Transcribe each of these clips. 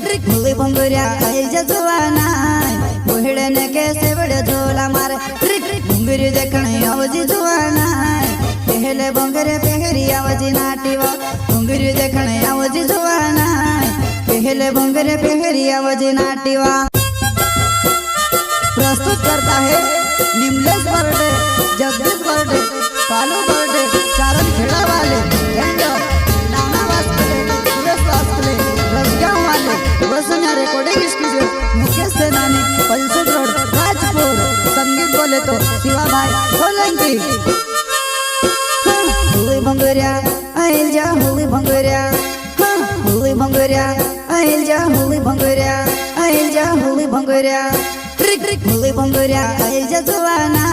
मुली भंगुरिया आईजा जुवाना बुहड़े ने कैसे बड़े झोला मारे भंगुरी देखने आवजी जुवाना पहले भंगरे पहरी आवजी नाटीवा भंगुरी देखने आवजी जुवाना पहले भंगरे पहरी आवजी नाटीवा। प्रस्तुत करता है निमलेश बर्डे, जगदीश बर्डे, कालू बर्डे, चारण खेड़ा वाले, नाना वास्कले, सुरेश वास्कले, रसगांव वाले, वसुन्या रिकॉर्डिंग स्टूडियो, मुकेश सेनानी, पलसुद रोड, राजपुर। संगीत बोले तो शिवा भाई सोलंकी। हुई भंगुरिया आइल जा हुई भंगुरिया, हुई भंगुरिया आइल जा हुई भंगुरिया, आइल जा हुई भंगुरिया। मुली भंगुरिया आइल जा जुवाना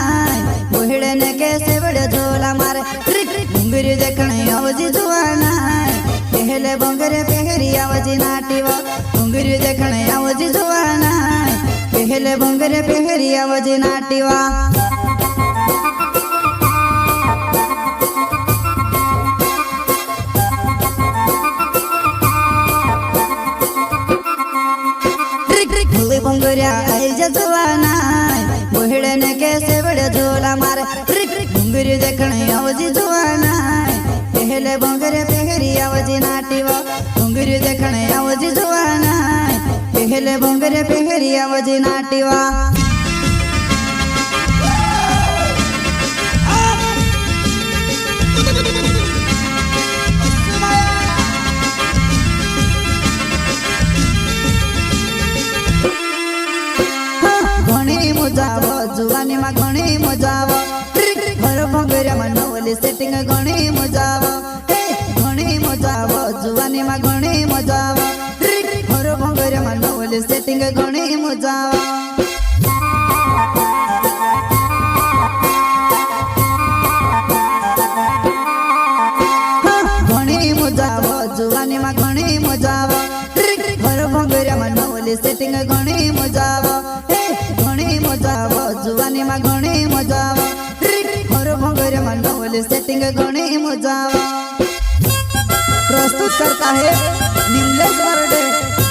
बुहड़े ने कैसे बड़े झोला मारे भंगुरी देखने आवजी जुवाना पहले भंगरे पहरी आवजी नाटीवा भंगुरी देखने आवजी जुवाना पहले भंगरे पहरी आवजी नाटीवा। मुली भंगुरिया आइल जा जुवाना बुहड़े ने कैसे बड़े झोला मारे भंगुरी देखने आवजी जुवाना पहले भंगरे पहरी आवजी नाटीवा भंगुरी देखने आवजी जुवाना पहले भंगरे पहरी आवजी नाटीवा। जुवानी मा घणी मजाव घर भंगुरिया मा नवली सेटिंग घणी मजाव घणी मजाव जुवानी मा घणी मजाव घर भंगुरिया मा नवली सेटिंग घणी मजाव। घणी मजाव जुवानी मा घणी मजाव घर भंगुरिया मा नवली सेटिंग घणी मजाव घणी मजाव जुवानी मा घणी मजाव घर भंगुरिया मा नवली सेटिंग घणी मजाव। प्रस्तुत करता है निमलेश बर्डे,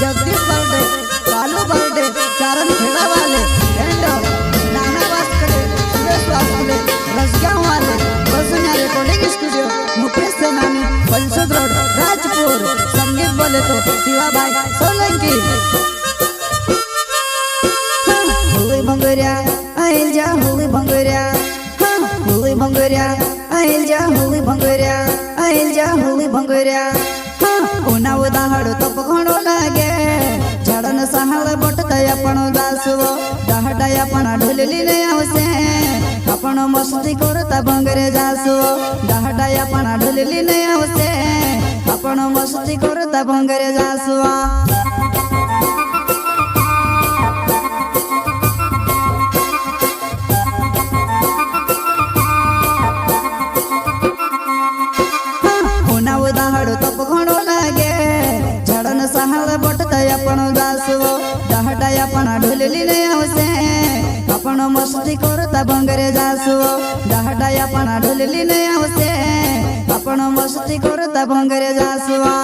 जगदीश बर्डे, कालू बर्डे, चारण खेड़ा वाले, नाना वास्कले, सुरेश वास्कले, रसगांव वाले, वसुन्या रिकॉर्डिंग स्टूडियो, मुकेश सेनानी, पलसुद रोड, राजपुर। संगीत बोले तो शिवा भाई सोलंकी। हुई भंगुरिया आइल जा हुई भंगुरिया, हुई भंगुरिया आइल जा हुई भंगुरिया, आइल जा हुई भंगुरिया। उना उदाहरण तो घणो लागे झाड़न सहाळ बटताय आपण दासवो दहाडाय आपण ढोलली ने आवसे आपण मस्ती करता भंगरे जासवो दहाडाय आपण ढोलली ने आवसे आपण मस्ती करता भंगरे जासवो। दहाडाय आपण ढोलली ने आवसे आपण मस्ती करता भंगरे जासवो दहाडाय आपण ढोलली ने आवसे आपण मस्ती करता भंगरे जासवो।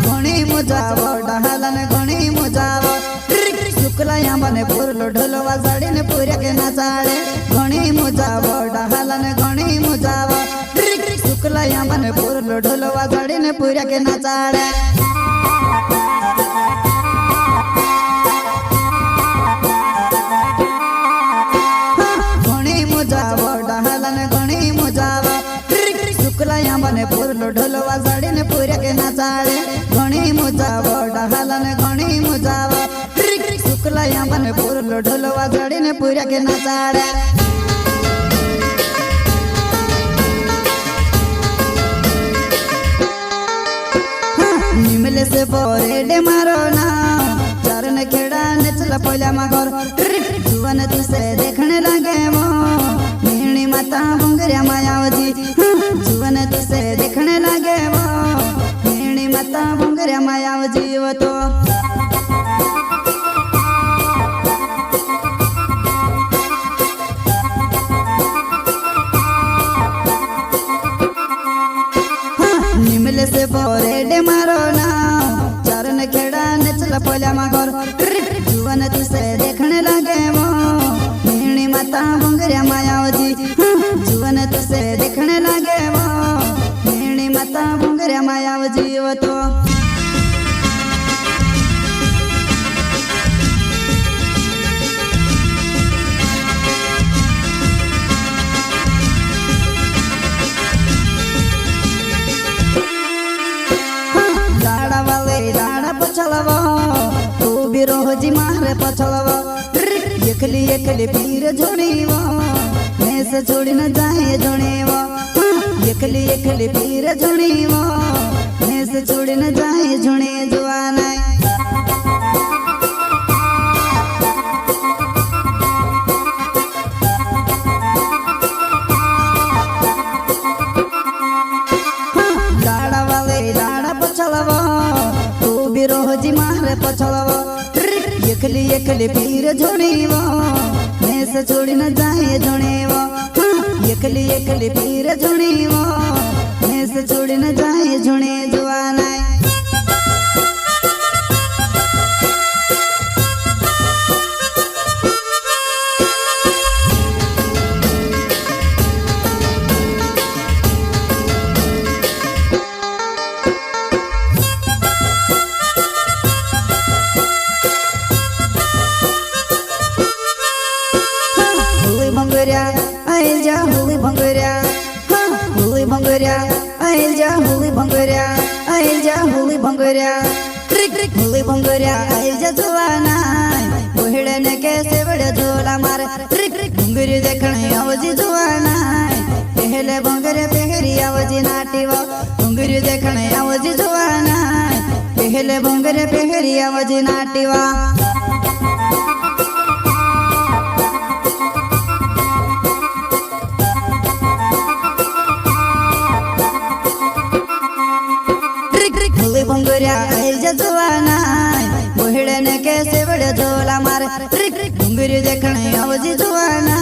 घणी मजाव डहालन घणी मजाव शुक्लाया मने पुरलो ढोलवा साडीने पुऱ्या के नाचाळे घणी मजाव डहालन घणी मजाव शुक्लाया मने पुरलो ढोलवा साडीने पुऱ्या के नाचाळे। घणी मजाव डहालन घणी मजाव शुक्लाया मने पुरलो ढोलवा साडीने पुऱ्या के नाचाळे घणी मजाव डहालन घणी मजाव शुक्लाया मने पुरलो ढोलवा साडीने पुऱ्या के नाचाळे। निमले से बोरेडे मारो ना चारण खेड़ा नचला पहला मगर जुवन तुसे देखने लगे वो मेहणी माता भंगरिया मायावती जुवन तुसे देखने लगे वो मेहणी माता भंगरिया मायावती वो तो चला पोल्या मागोर जुवन तुसे देखने लगे वो मेणी माता भंगरिया मायावती जुवन तुसे देखने लगे वो मेणी माता भंगरिया मायावती वो तो पछलवा तू भी रोजी मारे पछलवा एकली एकली पीर जोड़ीवा मैं से छोड़ी न जाए जोड़ीवा एकली एकली पीर जोड़ीवा मैं से छोड़ी न जाए जोड़े जुआना लाड़ा वाले लाड़ा पछलवा रोजी मारे पछलवा एकली एकली पीर जोड़ीवा मैं से छोड़ी न जाए जोड़ीवा एकली एकली पीर जोड़ीवा मैं से छोड़ी न जाए जोड़े जुआना भंगरिया आइल जा होली भंगरिया होली भंगरिया आइल जा होली भंगरिया आइल जा होली भंगरिया होली भंगरिया आइल जा जुआना ओहड़े ने कैसे बड़े झोला मारे भंगरी देखने आवजी जुआना पहले भंगरे पहरी आवजी नाटीवा भंगरी देखने आवजी जुआना पहले भंगरे पहरी आवजी नाटीवा होली भंगरिया आइल जा जुआना ओहड़े ने कैसे बड़े झोला मारे भंगरी देखने आवजी जुआना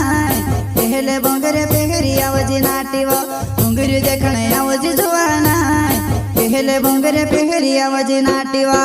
पहले भंगरे पहरी आवजी नाटीवा भंगरी देखने आवजी जुआना पहले भंगरे पहरी आवजी नाटीवा।